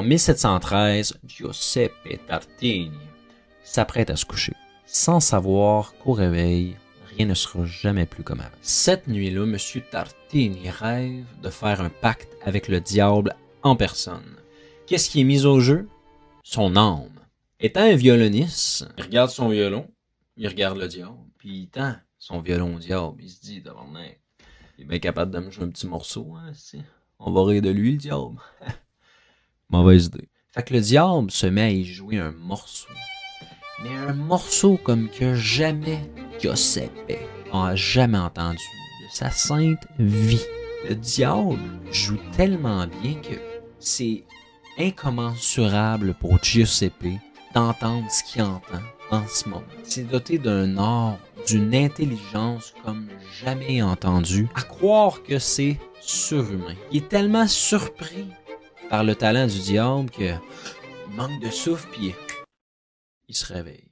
En 1713, Giuseppe Tartini s'apprête à se coucher, sans savoir qu'au réveil, rien ne sera jamais plus comme avant. Cette nuit-là, M. Tartini rêve de faire un pacte avec le diable en personne. Qu'est-ce qui est mis au jeu? Son âme. Étant un violoniste, il regarde son violon, il regarde le diable, puis il tend son violon au diable. Il se dit, d'abord, il est bien capable de me jouer un petit morceau, hein, on va rire de lui, le diable. Mauvaise idée. Fait que le diable se met à y jouer un morceau. Mais un morceau comme que jamais Giuseppe a jamais entendu de sa sainte vie. Le diable joue tellement bien que c'est incommensurable pour Giuseppe d'entendre ce qu'il entend en ce moment. C'est doté d'un art, d'une intelligence comme jamais entendu, à croire que c'est surhumain. Il est tellement surpris par le talent du diable que il manque de souffle puis il se réveille.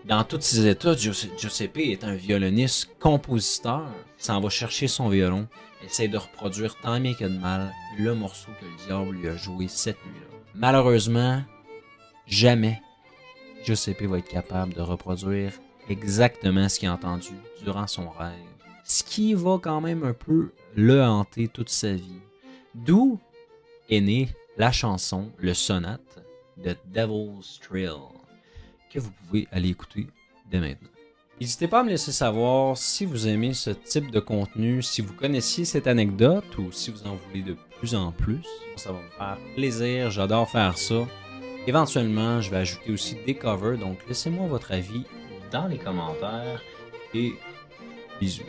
Dans tous ses états, Giuseppe est un violoniste compositeur. Il s'en va chercher son violon, essaie de reproduire tant bien que de mal le morceau que le diable lui a joué cette nuit-là. Malheureusement, jamais Giuseppe va être capable de reproduire exactement ce qu'il a entendu durant son rêve. Ce qui va quand même un peu le hanter toute sa vie. D'où est née la chanson, le sonate de Devil's Thrill, que vous pouvez aller écouter dès maintenant. N'hésitez pas à me laisser savoir si vous aimez ce type de contenu, si vous connaissiez cette anecdote ou si vous en voulez de plus en plus. Ça va me faire plaisir, j'adore faire ça. Éventuellement, je vais ajouter aussi des covers, donc laissez-moi votre avis dans les commentaires et bisous.